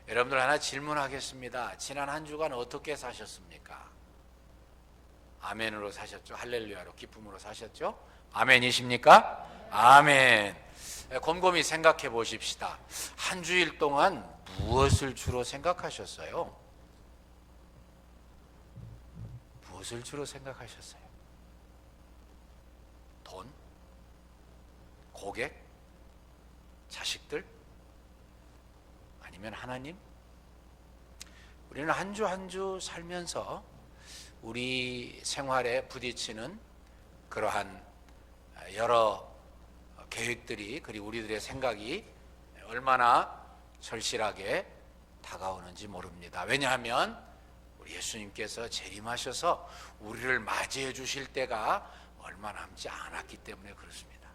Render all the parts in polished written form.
여러분들 하나 질문하겠습니다. 지난 한 주간 어떻게 사셨습니까? 아멘으로 사셨죠? 할렐루야로 기쁨으로 사셨죠? 아멘이십니까? 아멘. 곰곰이 생각해 보십시다. 한 주일 동안 무엇을 주로 생각하셨어요? 무엇을 주로 생각하셨어요? 돈? 고객? 자식들? 아니면 하나님? 우리는 한 주 한 주 살면서 우리 생활에 부딪히는 그러한 여러 계획들이, 그리고 우리들의 생각이 얼마나 절실하게 다가오는지 모릅니다. 왜냐하면 우리 예수님께서 재림하셔서 우리를 맞이해 주실 때가 얼마 남지 않았기 때문에 그렇습니다.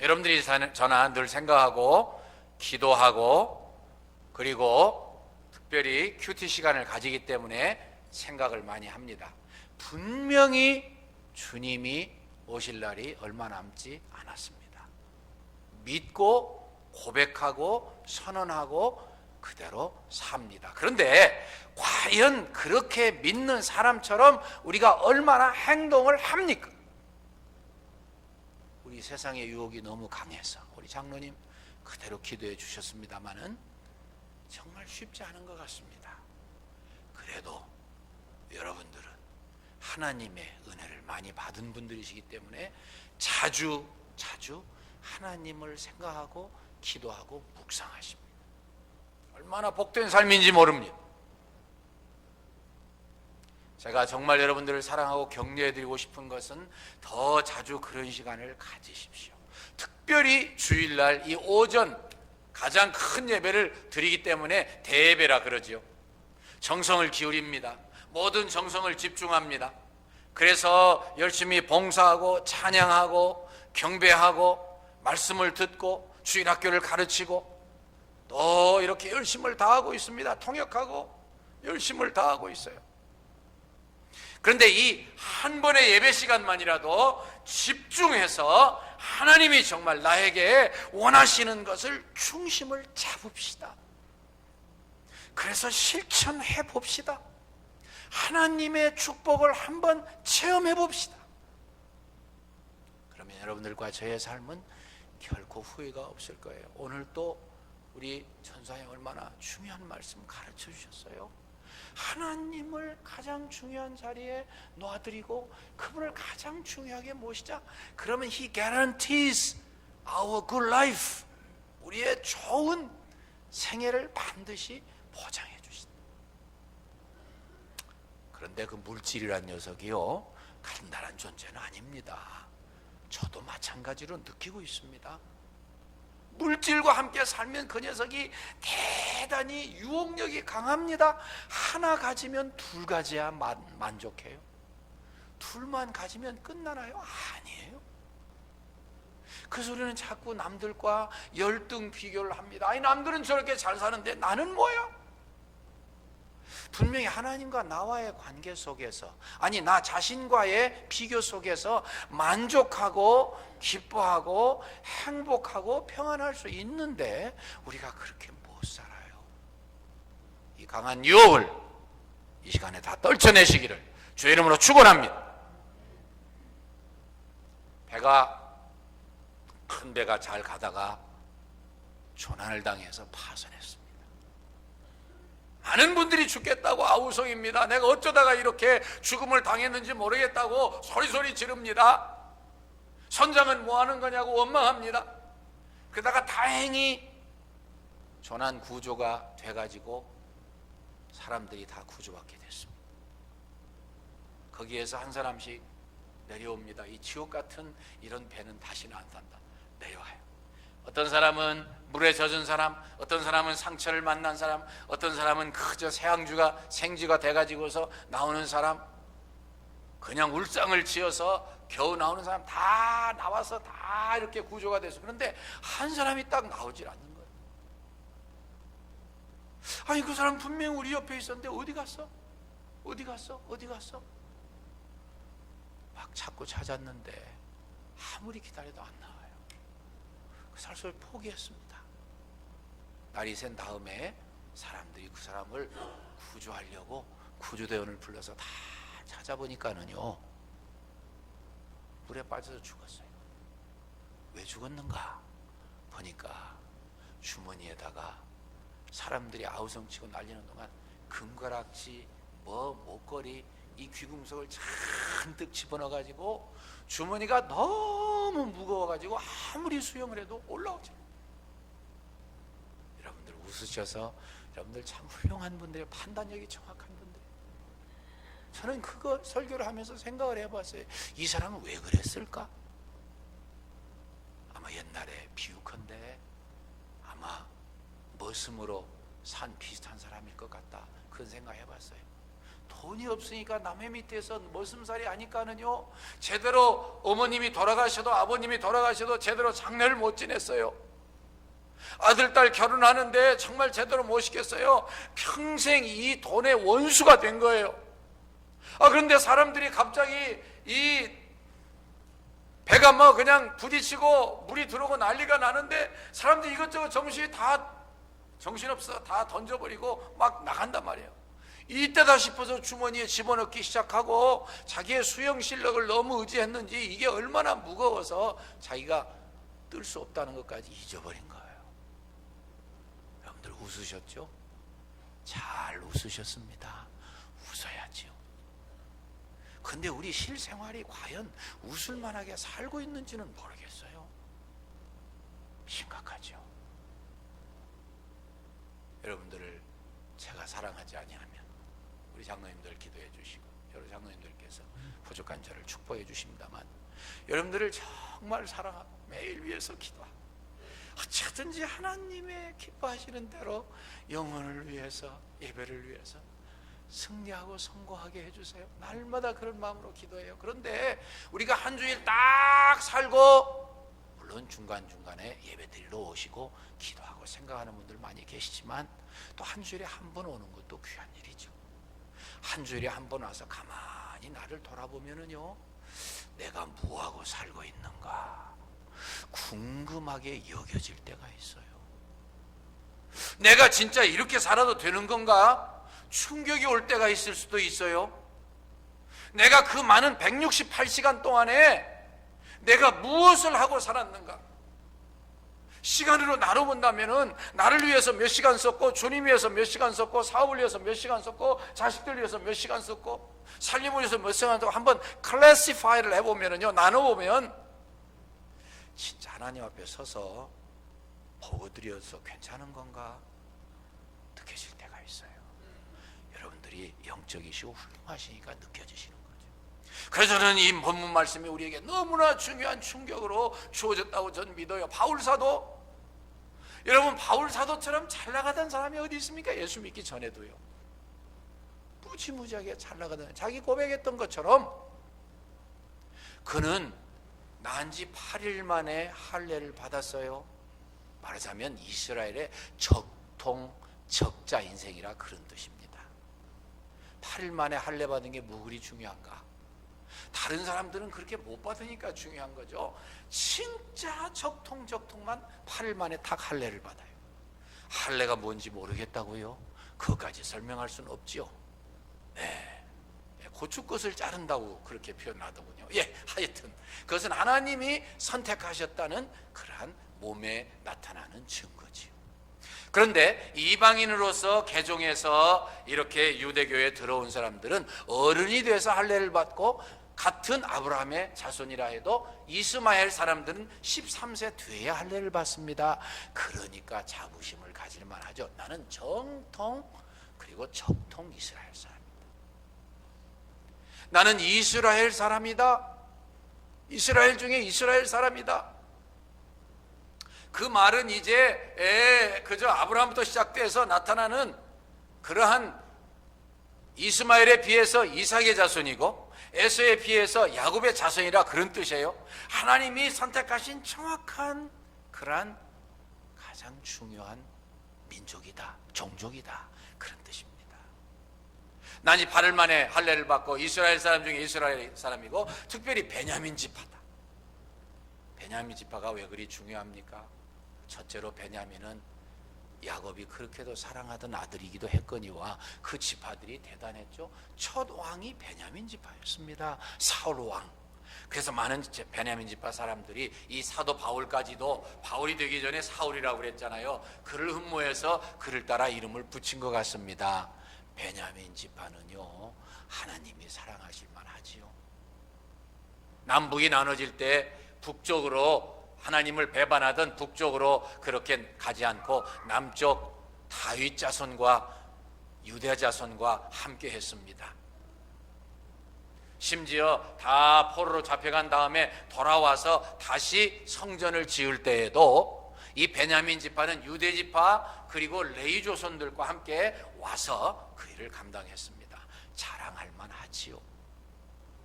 여러분들이 저나 늘 생각하고 기도하고 그리고 특별히 큐티 시간을 가지기 때문에 생각을 많이 합니다. 분명히 주님이 오실 날이 얼마 남지 않았습니다. 믿고 고백하고 선언하고 그대로 삽니다. 그런데 과연 그렇게 믿는 사람처럼 우리가 얼마나 행동을 합니까? 우리 세상의 유혹이 너무 강해서 우리 장로님 그대로 기도해 주셨습니다마는 정말 쉽지 않은 것 같습니다. 그래도 여러분들은 하나님의 은혜를 많이 받은 분들이시기 때문에 자주 하나님을 생각하고 기도하고 묵상하십니다. 얼마나 복된 삶인지 모릅니다. 제가 정말 여러분들을 사랑하고 격려해드리고 싶은 것은 더 자주 그런 시간을 가지십시오. 특별히 주일날 이 오전 가장 큰 예배를 드리기 때문에 대예배라 그러지요. 정성을 기울입니다. 모든 정성을 집중합니다. 그래서 열심히 봉사하고 찬양하고 경배하고 말씀을 듣고 주일학교를 가르치고 또 이렇게 열심을 다하고 있습니다. 통역하고 열심을 다하고 있어요. 그런데 이 한 번의 예배 시간만이라도 집중해서 하나님이 정말 나에게 원하시는 것을 중심을 잡읍시다. 그래서 실천해 봅시다. 하나님의 축복을 한번 체험해 봅시다. 그러면 여러분들과 저의 삶은 결코 후회가 없을 거예요. 오늘 또 우리 전사님 얼마나 중요한 말씀 가르쳐 주셨어요. 하나님을 가장 중요한 자리에 놓아드리고 그분을 가장 중요하게 모시자. 그러면 He guarantees our good life. 우리의 좋은 생애를 반드시 보장해 주신다. 그런데 그 물질이란 녀석이요, 간단한 존재는 아닙니다. 저도 마찬가지로 느끼고 있습니다. 물질과 함께 살면 그 녀석이 대단히 유혹력이 강합니다. 하나 가지면 둘 가져야 만족해요. 둘만 가지면 끝나나요? 아니에요. 그래서 우리는 자꾸 남들과 열등 비교를 합니다. 아니 남들은 저렇게 잘 사는데 나는 뭐야? 분명히 하나님과 나와의 관계 속에서, 아니 나 자신과의 비교 속에서 만족하고 기뻐하고 행복하고 평안할 수 있는데 우리가 그렇게 못 살아요. 이 강한 유혹을 이 시간에 다 떨쳐내시기를 주의 이름으로 축원합니다. 큰 배가 잘 가다가 조난을 당해서 파손했습니다. 많은 분들이 죽겠다고 아우성입니다. 내가 어쩌다가 이렇게 죽음을 당했는지 모르겠다고 소리소리 지릅니다. 선장은 뭐 하는 거냐고 원망합니다. 그러다가 다행히 조난 구조가 돼가지고 사람들이 다 구조받게 됐습니다. 거기에서 한 사람씩 내려옵니다. 이 지옥 같은 이런 배는 다시는 안 탄다. 내려와요. 어떤 사람은 물에 젖은 사람, 어떤 사람은 상처를 만난 사람, 어떤 사람은 그저 생쥐가 돼가지고서 나오는 사람, 그냥 울상을 지어서 겨우 나오는 사람 다 나와서 다 이렇게 구조가 됐어요. 그런데 한 사람이 딱 나오질 않는 거예요. 아니 그 사람 분명히 우리 옆에 있었는데 어디 갔어? 막 자꾸 찾았는데 아무리 기다려도 안 나와요. 그 살살 포기했습니다. 날이 샌 다음에 사람들이 그 사람을 구조하려고 구조대원을 불러서 다 찾아보니까는요, 물에 빠져서 죽었어요. 왜 죽었는가 보니까 주머니에다가 사람들이 아우성치고 날리는 동안 금가락지, 목걸이, 이 귀금속을 잔뜩 집어넣어가지고 주머니가 너무 무거워가지고 아무리 수영을 해도 올라오지 않아요. 여러분들 웃으셔서, 여러분들 참 훌륭한 분들이에요. 판단력이 정확한 분들. 저는 그거 설교를 하면서 생각을 해봤어요. 이 사람은 왜 그랬을까? 아마 옛날에 비유컨대 아마 머슴으로 산 비슷한 사람일 것 같다, 그런 생각 해봤어요. 돈이 없으니까 남의 밑에서 머슴살이 하니까는요, 제대로 어머님이 돌아가셔도 아버님이 돌아가셔도 제대로 장례를 못 지냈어요. 아들, 딸 결혼하는데 정말 제대로 못 시켰어요. 평생 이 돈의 원수가 된 거예요. 그런데 사람들이 갑자기 이 배가 뭐 그냥 부딪히고 물이 들어오고 난리가 나는데 사람들이 이것저것 정신없어 다 던져버리고 막 나간단 말이에요. 이때다 싶어서 주머니에 집어넣기 시작하고 자기의 수영 실력을 너무 의지했는지 이게 얼마나 무거워서 자기가 뜰 수 없다는 것까지 잊어버린 거예요. 여러분들 웃으셨죠? 잘 웃으셨습니다. 웃어야지요. 근데 우리 실생활이 과연 웃을 만하게 살고 있는지는 모르겠어요. 심각하죠. 여러분들을 제가 사랑하지 아니하면 우리 장로님들 기도해 주시고 여러 장로님들께서 부족한 저를 축복해 주십니다만, 여러분들을 정말 사랑하고 매일 위해서 기도하고 어쩌든지 하나님의 기뻐하시는 대로 영혼을 위해서, 예배를 위해서 승리하고 성공하게 해주세요. 날마다 그런 마음으로 기도해요. 그런데 우리가 한 주일 딱 살고, 물론 중간중간에 예배 드리러 오시고 기도하고 생각하는 분들 많이 계시지만, 또 한 주일에 한 번 오는 것도 귀한 일이죠. 한 주일에 한 번 와서 가만히 나를 돌아보면은요, 내가 뭐하고 살고 있는가 궁금하게 여겨질 때가 있어요. 내가 진짜 이렇게 살아도 되는 건가 충격이 올 때가 있을 수도 있어요. 내가 그 많은 168시간 동안에 내가 무엇을 하고 살았는가. 시간으로 나눠본다면은 나를 위해서 몇 시간 썼고, 주님 위해서 몇 시간 썼고, 사업을 위해서 몇 시간 썼고, 자식들 위해서 몇 시간 썼고, 살림을 위해서 몇 시간 썼고, 한번 클래시파이를 해보면은요, 나눠보면 진짜 하나님 앞에 서서 보고 드려서 괜찮은 건가 느껴질 때가 있어요. 여러분들이 영적이시고 훌륭하시니까 느껴지시는 거죠. 그래서 저는 이 본문 말씀이 우리에게 너무나 중요한 충격으로 주어졌다고 저는 믿어요. 바울 사도, 여러분 바울 사도처럼 잘 나가던 사람이 어디 있습니까? 예수 믿기 전에도요. 무지무지하게 잘 나가던, 자기 고백했던 것처럼 그는 난 지 8일 만에 할례를 받았어요. 말하자면 이스라엘의 적자 인생이라 그런 뜻입니다. 8일 만에 할례 받은 게 뭐 그리 중요한가? 다른 사람들은 그렇게 못 받으니까 중요한 거죠. 진짜 적통만 8일 만에 탁 할례를 받아요. 할례가 뭔지 모르겠다고요? 그것까지 설명할 수는 없지요. 네. 고추꽃을 자른다고 그렇게 표현하더군요. 하여튼 그것은 하나님이 선택하셨다는 그러한 몸에 나타나는 증거지요. 그런데 이방인으로서 개종해서 이렇게 유대교에 들어온 사람들은 어른이 돼서 할례를 받고, 같은 아브라함의 자손이라 해도 이스마엘 사람들은 13세 뒤에야 할례를 받습니다. 그러니까 자부심을 가질 만하죠. 나는 정통 그리고 적통 이스라엘 사람이다. 나는 이스라엘 사람이다. 이스라엘 중에 이스라엘 사람이다. 그 말은 이제 그저 아브라함부터 시작돼서 나타나는 그러한 이스마엘에 비해서 이삭의 자손이고 에서에 비해서 야곱의 자손이라 그런 뜻이에요. 하나님이 선택하신 정확한 그러한 가장 중요한 민족이다, 종족이다, 그런 뜻입니다. 난이 8일 만에 할례를 받고 이스라엘 사람 중에 이스라엘 사람이고, 특별히 베냐민 지파다. 베냐민 지파가 왜 그리 중요합니까? 첫째로 베냐민은 야곱이 그렇게도 사랑하던 아들이기도 했거니와 그 지파들이 대단했죠. 첫 왕이 베냐민 지파였습니다. 사울 왕. 그래서 많은 베냐민 지파 사람들이 이 사도 바울까지도 바울이 되기 전에 사울이라고 그랬잖아요. 그를 흠모해서 그를 따라 이름을 붙인 것 같습니다. 베냐민 지파는요, 하나님이 사랑하실 만하지요. 남북이 나눠질 때 북쪽으로 하나님을 배반하던 북쪽으로 그렇게 가지 않고 남쪽 다윗 자손과 유대 자손과 함께 했습니다. 심지어 다 포로로 잡혀간 다음에 돌아와서 다시 성전을 지을 때에도 이 베냐민 지파는 유대 지파 그리고 레위 조선들과 함께 와서 그 일을 감당했습니다. 자랑할 만하지요.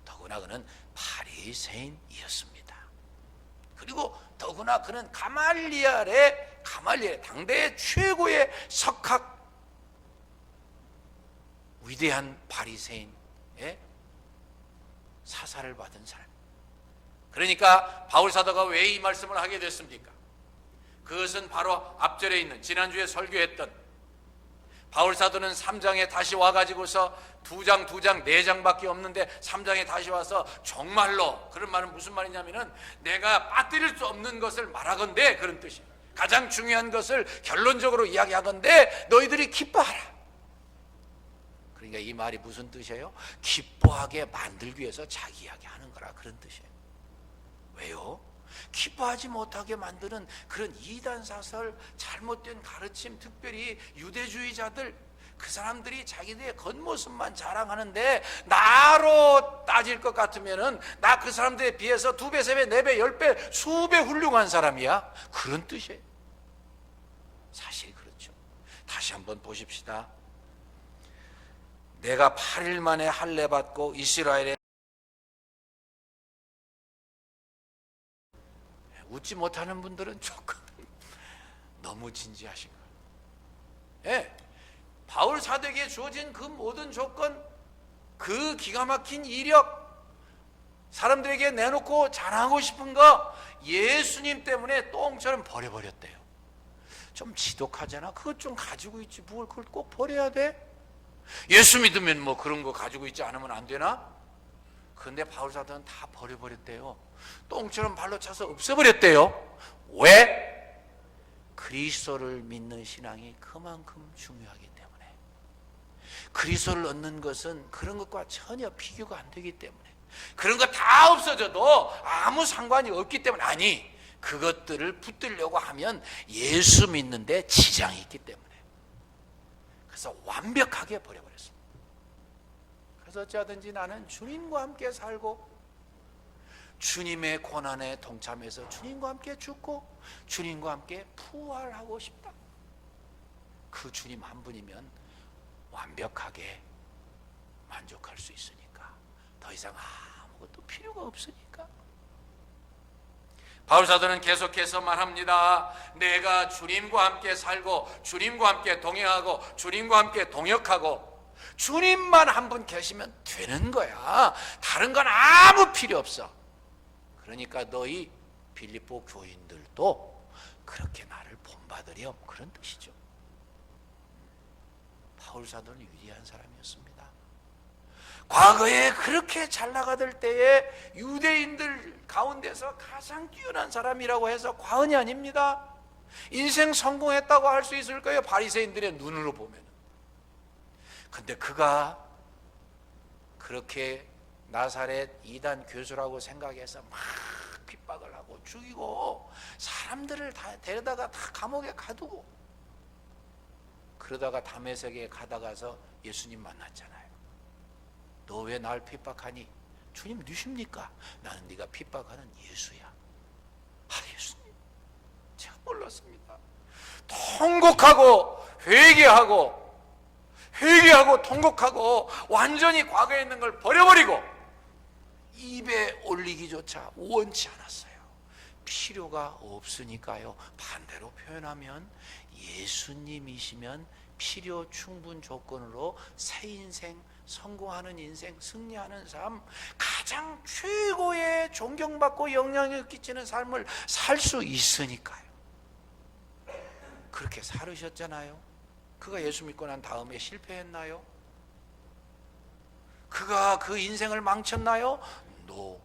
더구나 그는 바리새인이었습니다. 그리고 더구나 그는 가말리엘의 당대의 최고의 석학 위대한 바리새인의 사사를 받은 사람. 그러니까 바울 사도가 왜 이 말씀을 하게 됐습니까? 그것은 바로 앞절에 있는 지난주에 설교했던 바울 사도는 3장에 다시 와가지고서 2장, 4장밖에 없는데 3장에 다시 와서 정말로, 그런 말은 무슨 말이냐면은 내가 빠뜨릴 수 없는 것을 말하건대, 그런 뜻이에요. 가장 중요한 것을 결론적으로 이야기하건대 너희들이 기뻐하라. 그러니까 이 말이 무슨 뜻이에요? 기뻐하게 만들기 위해서 자기 이야기하는 거라, 그런 뜻이에요. 왜요? 기뻐하지 못하게 만드는 그런 이단 사설, 잘못된 가르침, 특별히 유대주의자들, 그 사람들이 자기들의 겉모습만 자랑하는데 나로 따질 것 같으면은 나 그 사람들에 비해서 2배, 3배, 4배, 10배, 수배 훌륭한 사람이야, 그런 뜻이에요. 사실 그렇죠. 다시 한번 보십시다. 내가 8일 만에 할례 받고 이스라엘에 웃지 못하는 분들은 조금 너무 진지하신 거예요. 예, 바울 사도에게 주어진 그 모든 조건, 그 기가 막힌 이력, 사람들에게 내놓고 자랑하고 싶은 거 예수님 때문에 똥처럼 버려버렸대요. 좀 지독하잖아. 그것 좀 가지고 있지 뭘 그걸 꼭 버려야 돼? 예수 믿으면 뭐 그런 거 가지고 있지 않으면 안 되나? 그런데 바울 사도는 다 버려버렸대요. 똥처럼 발로 차서 없애버렸대요. 왜? 그리스도를 믿는 신앙이 그만큼 중요하기 때문에. 그리스도를 얻는 것은 그런 것과 전혀 비교가 안 되기 때문에. 그런 거 다 없어져도 아무 상관이 없기 때문에. 아니, 그것들을 붙들려고 하면 예수 믿는데 지장이 있기 때문에. 그래서 완벽하게 버려버렸습니다. 그래서 어찌하든지 나는 주님과 함께 살고 주님의 고난에 동참해서 주님과 함께 죽고 주님과 함께 부활하고 싶다. 그 주님 한 분이면 완벽하게 만족할 수 있으니까, 더 이상 아무것도 필요가 없으니까. 바울 사도는 계속해서 말합니다. 내가 주님과 함께 살고 주님과 함께 동행하고 주님과 함께 동역하고 주님만 한 분 계시면 되는 거야. 다른 건 아무 필요 없어. 그러니까 너희 빌립보 교인들도 그렇게 나를 본받으렴, 그런 뜻이죠. 바울 사도는 위대한 사람이었습니다. 과거에 그렇게 잘 나가던 때에 유대인들 가운데서 가장 뛰어난 사람이라고 해서 과언이 아닙니다. 인생 성공했다고 할 수 있을 거예요, 바리새인들의 눈으로 보면. 근데 그가 그렇게 나사렛 이단 교수라고 생각해서 막 핍박을 하고 죽이고 사람들을 다 데려다가 다 감옥에 가두고, 그러다가 다메섹에 가다가서 예수님 만났잖아요. 너 왜 날 핍박하니? 주님 누십니까? 나는 네가 핍박하는 예수야. 예수님, 제가 몰랐습니다. 통곡하고 회개하고 통곡하고 완전히 과거에 있는 걸 버려버리고 입에 올리기조차 원치 않았어요. 필요가 없으니까요. 반대로 표현하면 예수님이시면 필요 충분 조건으로 새 인생, 성공하는 인생, 승리하는 삶, 가장 최고의 존경받고 영향을 끼치는 삶을 살 수 있으니까요. 그렇게 살으셨잖아요. 그가 예수 믿고 난 다음에 실패했나요? 그가 그 인생을 망쳤나요? No.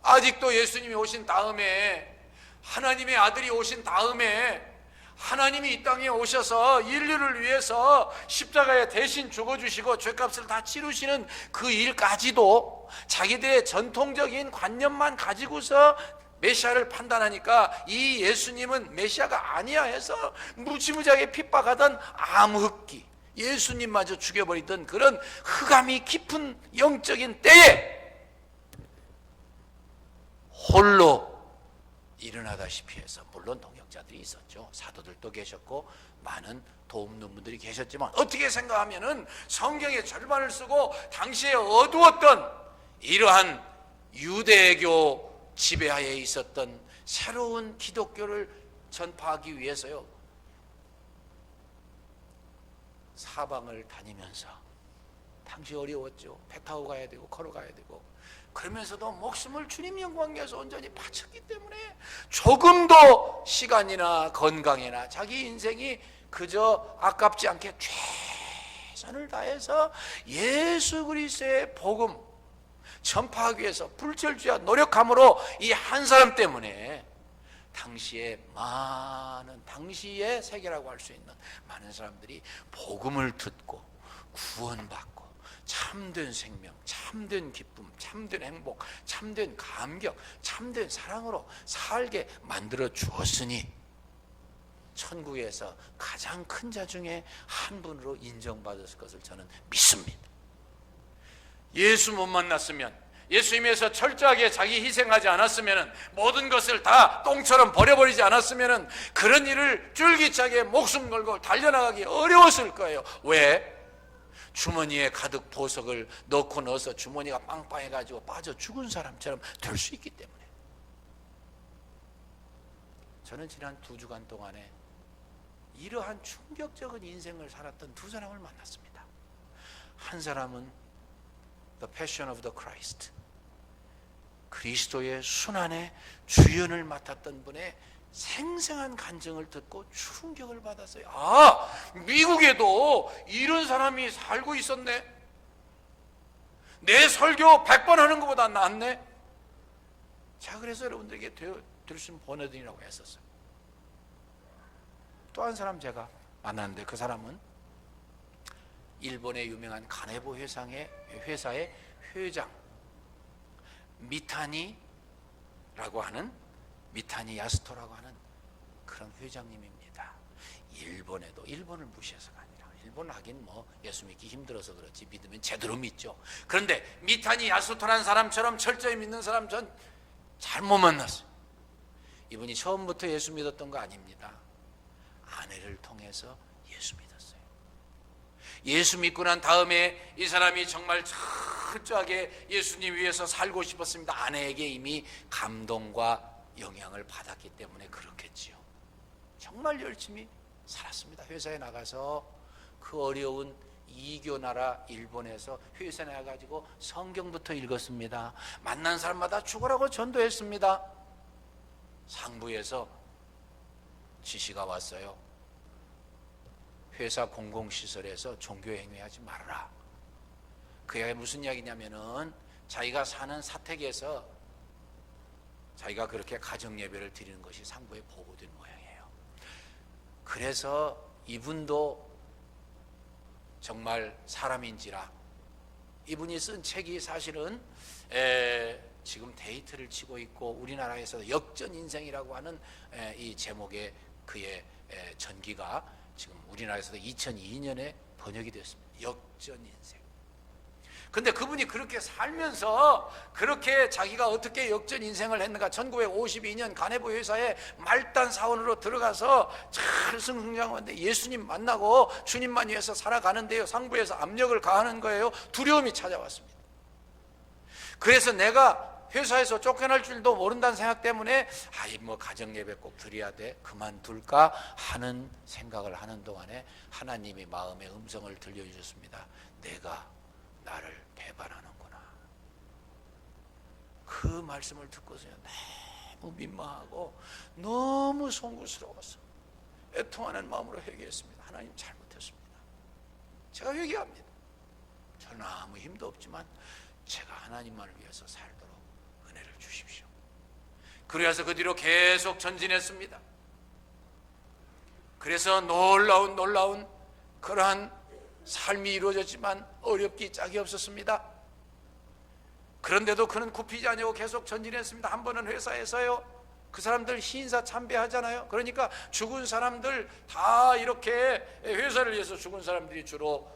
아직도 예수님이 오신 다음에, 하나님의 아들이 오신 다음에 하나님이 이 땅에 오셔서 인류를 위해서 십자가에 대신 죽어주시고 죄값을 다 치르시는 그 일까지도 자기들의 전통적인 관념만 가지고서 메시아를 판단하니까 이 예수님은 메시아가 아니야 해서 무지무지하게 핍박하던 암흑기, 예수님마저 죽여버리던 그런 흑암이 깊은 영적인 때에 홀로 일어나다시피 해서, 물론 동역자들이 있었죠. 사도들도 계셨고 많은 도움는 분들이 계셨지만, 어떻게 생각하면은 성경의 절반을 쓰고 당시에 어두웠던 이러한 유대교 지배하에 있었던 새로운 기독교를 전파하기 위해서요, 사방을 다니면서, 당시 어려웠죠. 배 타고 가야 되고 걸어가야 되고, 그러면서도 목숨을 주님 영광 위해서 온전히 바쳤기 때문에 조금도 시간이나 건강이나 자기 인생이 그저 아깝지 않게 최선을 다해서 예수 그리스도의 복음 전파하기 위해서 불철주야 노력함으로, 이 한 사람 때문에 당시에 당시의 세계라고 할 수 있는 많은 사람들이 복음을 듣고 구원받고 참된 생명, 참된 기쁨, 참된 행복, 참된 감격, 참된 사랑으로 살게 만들어 주었으니 천국에서 가장 큰 자 중에 한 분으로 인정받았을 것을 저는 믿습니다. 예수 못 만났으면, 예수님에서 철저하게 자기 희생하지 않았으면, 모든 것을 다 똥처럼 버려버리지 않았으면 그런 일을 쫄깃하게 목숨 걸고 달려나가기 어려웠을 거예요. 왜? 주머니에 가득 보석을 넣어서 주머니가 빵빵해가지고 빠져 죽은 사람처럼 될 수 있기 때문에. 저는 지난 2주간 동안에 이러한 충격적인 인생을 살았던 두 사람을 만났습니다. 한 사람은 The Passion of the Christ, 그리스도의 순환의 주연을 맡았던 분의 생생한 간증을 듣고 충격을 받았어요. 아, 미국에도 이런 사람이 살고 있었네. 내 설교 100번 하는 것보다 낫네. 자, 그래서 여러분들에게 들 수 있는 번외등이라고 했었어요. 또 한 사람 제가 만났는데, 그 사람은 일본의 유명한 가네보 회사의 회장 미타니 야스토라고 하는 그런 회장님입니다. 일본을 무시해서가 아니라, 일본 하긴 예수 믿기 힘들어서 그렇지 믿으면 제대로 믿죠. 그런데 미타니 야스토라는 사람처럼 철저히 믿는 사람 전 잘못 만났어요. 이분이 처음부터 예수 믿었던 거 아닙니다. 아내를 통해서 예수 믿었어요. 예수 믿고 난 다음에 이 사람이 정말 철저하게 예수님 위해서 살고 싶었습니다. 아내에게 이미 감동과 영향을 받았기 때문에 그렇겠지요. 정말 열심히 살았습니다. 회사에 나가서 그 어려운 이교 나라 일본에서 회사에 나가가지고 성경부터 읽었습니다. 만난 사람마다 죽으라고 전도했습니다. 상부에서 지시가 왔어요. 회사 공공시설에서 종교행위하지 말아라. 그게 무슨 이야기냐면은, 자기가 사는 사택에서 자기가 그렇게 가정예배를 드리는 것이 상부에 보고된 모양이에요. 그래서 이분도 정말 사람인지라, 이분이 쓴 책이 사실은 지금 데이트를 치고 있고, 우리나라에서 역전인생이라고 하는 이 제목의 그의 전기가 지금 우리나라에서도 2002년에 번역이 됐습니다. 역전인생. 근데 그분이 그렇게 살면서 그렇게 자기가 어떻게 역전 인생을 했는가, 1952년 가네보 회사에 말단 사원으로 들어가서 잘 승승장구하는데 예수님 만나고 주님만 위해서 살아가는데요, 상부에서 압력을 가하는 거예요. 두려움이 찾아왔습니다. 그래서 내가 회사에서 쫓겨날 줄도 모른다는 생각 때문에 가정예배 꼭 드려야 돼, 그만둘까 하는 생각을 하는 동안에 하나님이 마음의 음성을 들려주셨습니다. 내가 나를 배반하는구나. 그 말씀을 듣고서요, 너무 민망하고 너무 송구스러워서 애통하는 마음으로 회개했습니다. 하나님, 잘못했습니다. 제가 회개합니다. 저는 아무 힘도 없지만 제가 하나님만을 위해서 살도록 은혜를 주십시오. 그래서 그 뒤로 계속 전진했습니다. 그래서 놀라운 그러한 삶이 이루어졌지만 어렵기 짝이 없었습니다. 그런데도 그는 굽히지 아니하고 계속 전진했습니다. 한 번은 회사에서요, 그 사람들 신사 참배하잖아요. 그러니까 죽은 사람들 다 이렇게, 회사를 위해서 죽은 사람들이 주로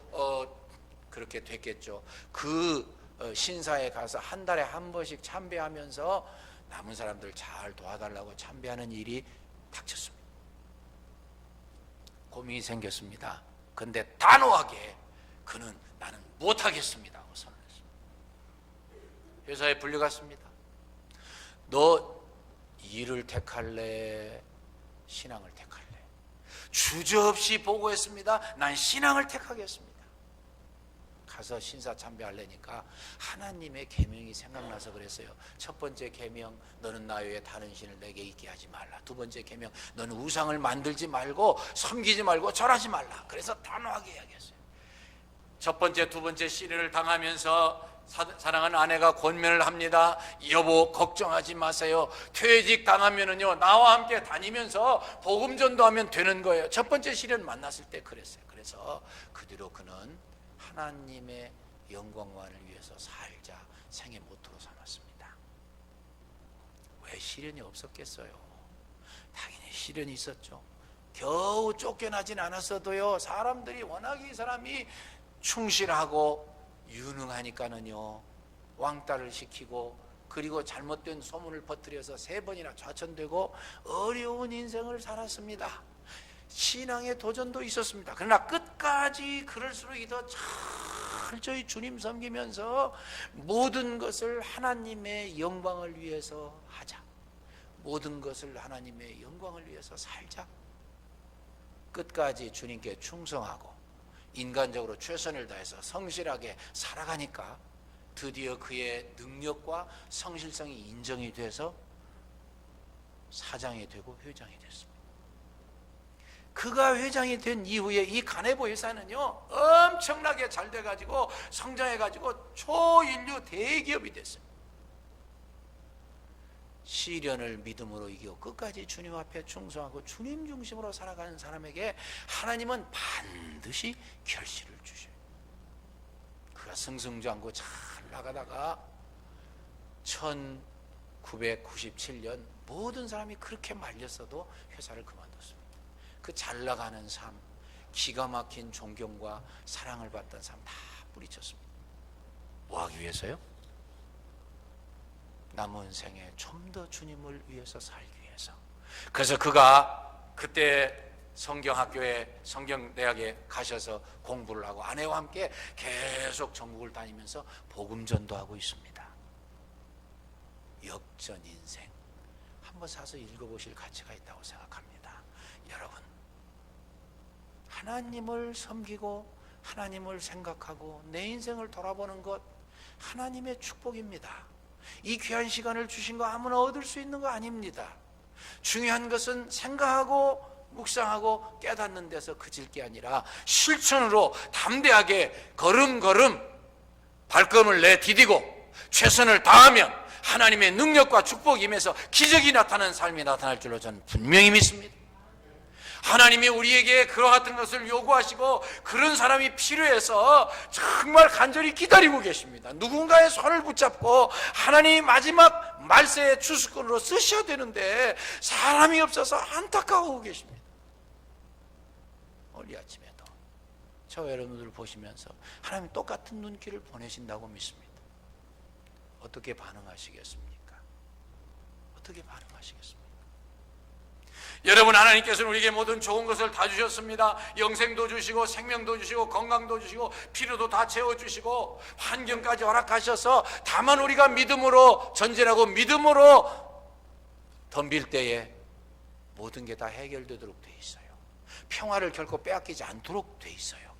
그렇게 됐겠죠. 그 신사에 가서 한 달에 한 번씩 참배하면서 남은 사람들 잘 도와달라고 참배하는 일이 닥쳤습니다. 고민이 생겼습니다. 근데 단호하게 그는 나는 못하겠습니다 하고 선언했습니다. 회사에 불려갔습니다. 너 일을 택할래? 신앙을 택할래? 주저없이 보고했습니다. 난 신앙을 택하겠습니다. 가서 신사 참배하려니까 하나님의 계명이 생각나서 그랬어요. 첫 번째 계명, 너는 나 외에 다른 신을 내게 있게 하지 말라. 두 번째 계명, 너는 우상을 만들지 말고 섬기지 말고 절하지 말라. 그래서 단호하게 이야기했어요. 첫 번째, 두 번째 시련을 당하면서 사랑하는 아내가 권면을 합니다. 여보, 걱정하지 마세요. 퇴직 당하면은요, 나와 함께 다니면서 복음 전도하면 되는 거예요. 첫 번째 시련 만났을 때 그랬어요. 그래서 그 뒤로 그는 하나님의 영광만을 위해서 살자 생의 모토로 삼았습니다. 왜 시련이 없었겠어요? 당연히 시련이 있었죠. 겨우 쫓겨나진 않았어도요, 사람들이 워낙 이 사람이 충실하고 유능하니까는요, 왕따를 시키고, 그리고 잘못된 소문을 퍼뜨려서 3번이나 좌천되고 어려운 인생을 살았습니다. 신앙의 도전도 있었습니다. 그러나 끝까지 그럴수록 더 철저히 주님 섬기면서 모든 것을 하나님의 영광을 위해서 하자, 모든 것을 하나님의 영광을 위해서 살자, 끝까지 주님께 충성하고 인간적으로 최선을 다해서 성실하게 살아가니까 드디어 그의 능력과 성실성이 인정이 돼서 사장이 되고 회장이 됐습니다. 그가 회장이 된 이후에 이 가네보 회사는요, 엄청나게 잘 돼가지고 성장해가지고 초인류 대기업이 됐습니다. 시련을 믿음으로 이기고 끝까지 주님 앞에 충성하고 주님 중심으로 살아가는 사람에게 하나님은 반드시 결실을 주셔요. 그가 승승장구 잘 나가다가 1997년 모든 사람이 그렇게 말렸어도 회사를 그만뒀습니다. 그 잘 나가는 삶, 기가 막힌 존경과 사랑을 받던 삶 다 뿌리쳤습니다. 뭐 하기 위해서요? 남은 생에 좀 더 주님을 위해서 살기 위해서. 그래서 그가 그때 성경학교에, 성경대학에 가셔서 공부를 하고 아내와 함께 계속 전국을 다니면서 복음 전도하고 있습니다. 역전 인생, 한번 사서 읽어보실 가치가 있다고 생각합니다. 여러분, 하나님을 섬기고 하나님을 생각하고 내 인생을 돌아보는 것 하나님의 축복입니다. 이 귀한 시간을 주신 거 아무나 얻을 수 있는 거 아닙니다. 중요한 것은 생각하고 묵상하고 깨닫는 데서 그칠 게 아니라 실천으로 담대하게 걸음걸음 발걸음을 내디디고 최선을 다하면 하나님의 능력과 축복이 임해서 기적이 나타나는 삶이 나타날 줄로 저는 분명히 믿습니다. 하나님이 우리에게 그와 같은 것을 요구하시고 그런 사람이 필요해서 정말 간절히 기다리고 계십니다. 누군가의 손을 붙잡고 하나님이 마지막 말세의 주수꾼으로 쓰셔야 되는데 사람이 없어서 안타까워하고 계십니다. 오늘 아침에도 저와 여러분들 보시면서 하나님 똑같은 눈길을 보내신다고 믿습니다. 어떻게 반응하시겠습니까? 어떻게 반응하시겠습니까? 여러분, 하나님께서는 우리에게 모든 좋은 것을 다 주셨습니다. 영생도 주시고 생명도 주시고 건강도 주시고 필요도 다 채워주시고 환경까지 허락하셔서 다만 우리가 믿음으로 전진하고 믿음으로 덤빌 때에 모든 게 다 해결되도록 돼 있어요. 평화를 결코 빼앗기지 않도록 돼 있어요.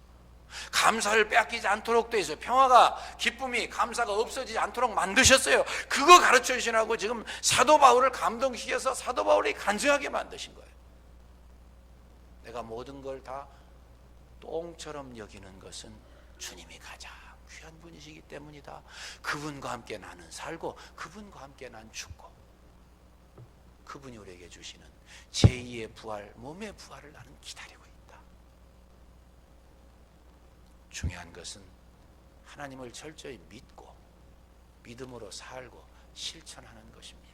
감사를 빼앗기지 않도록 돼 있어요. 평화가, 기쁨이, 감사가 없어지지 않도록 만드셨어요. 그거 가르쳐 주시라고 지금 사도 바울을 감동시켜서 사도 바울이 간증하게 만드신 거예요. 내가 모든 걸 다 똥처럼 여기는 것은 주님이 가장 귀한 분이시기 때문이다. 그분과 함께 나는 살고 그분과 함께 난 죽고, 그분이 우리에게 주시는 제2의 부활, 몸의 부활을 나는 기다리고 있다. 중요한 것은 하나님을 철저히 믿고 믿음으로 살고 실천하는 것입니다.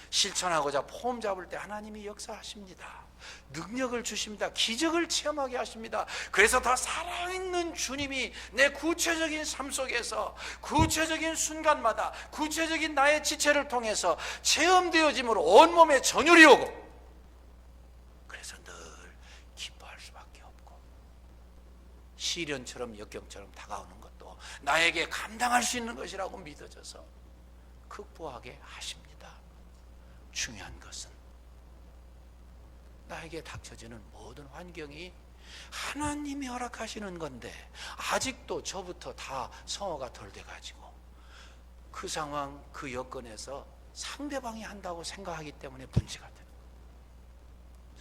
실천하고자 폼 잡을 때 하나님이 역사하십니다. 능력을 주십니다. 기적을 체험하게 하십니다. 그래서 더 살아있는 주님이 내 구체적인 삶 속에서 구체적인 순간마다 구체적인 나의 지체를 통해서 체험되어짐으로 온몸에 전율이 오고, 그래서 늘 기뻐할 수밖에 없고, 시련처럼 역경처럼 다가오는 것도 나에게 감당할 수 있는 것이라고 믿어져서 극복하게 하십니다. 중요한 것은 나에게 닥쳐지는 모든 환경이 하나님이 허락하시는 건데 아직도 저부터 다 성화가 덜 돼가지고 그 상황, 그 여건에서 상대방이 한다고 생각하기 때문에 문제가 돼요.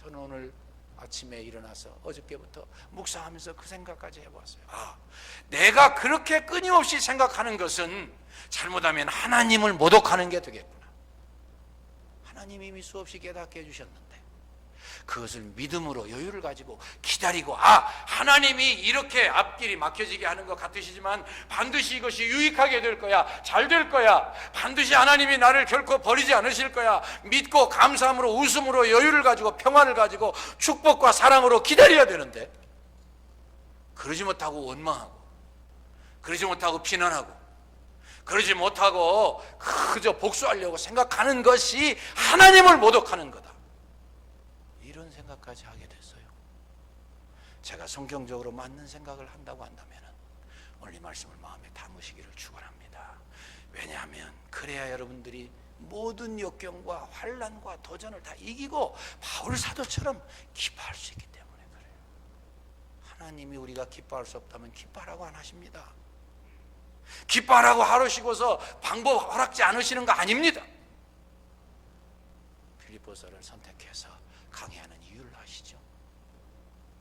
저는 오늘 아침에 일어나서 어저께부터 묵상하면서 그 생각까지 해봤어요. 내가 그렇게 끊임없이 생각하는 것은 잘못하면 하나님을 모독하는 게 되겠구나. 하나님이 이미 수없이 깨닫게 해주셨는데 그것을 믿음으로 여유를 가지고 기다리고, 하나님이 이렇게 앞길이 막혀지게 하는 것 같으시지만 반드시 이것이 유익하게 될 거야, 잘 될 거야, 반드시 하나님이 나를 결코 버리지 않으실 거야, 믿고 감사함으로 웃음으로 여유를 가지고 평안을 가지고 축복과 사랑으로 기다려야 되는데, 그러지 못하고 원망하고, 그러지 못하고 비난하고, 그러지 못하고 그저 복수하려고 생각하는 것이 하나님을 모독하는 거다, 이런 생각까지 하게 됐어요. 제가 성경적으로 맞는 생각을 한다고 한다면 오늘 이 말씀을 마음에 담으시기를 축원합니다. 왜냐하면 그래야 여러분들이 모든 역경과 환난과 도전을 다 이기고 바울 사도처럼 기뻐할 수 있기 때문에 그래요. 하나님이 우리가 기뻐할 수 없다면 기뻐하라고 안 하십니다. 기뻐하라고 하루시고서 방법 허락지 않으시는 거 아닙니다. 빌립보서를 선택해서 강해하는 이유를 아시죠?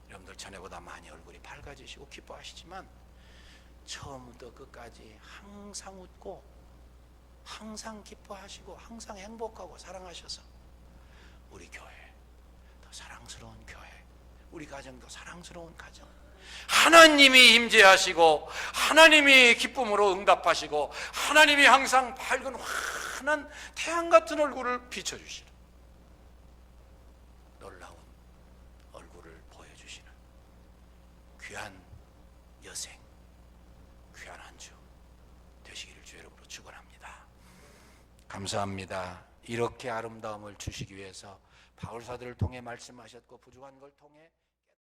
여러분들 전에보다 많이 얼굴이 밝아지시고 기뻐하시지만 처음부터 끝까지 항상 웃고 항상 기뻐하시고 항상 행복하고 사랑하셔서 우리 교회 더 사랑스러운 교회, 우리 가정 더 사랑스러운 가정, 하나님이 임재하시고 하나님이 기쁨으로 응답하시고 하나님이 항상 밝은 환한 태양 같은 얼굴을 비춰주시는 놀라운 얼굴을 보여주시는 귀한 여생, 귀한 한 주 되시기를 주 여러분으로 축원합니다. 감사합니다. 이렇게 아름다움을 주시기 위해서 바울사도를 통해 말씀하셨고 부족한 걸 통해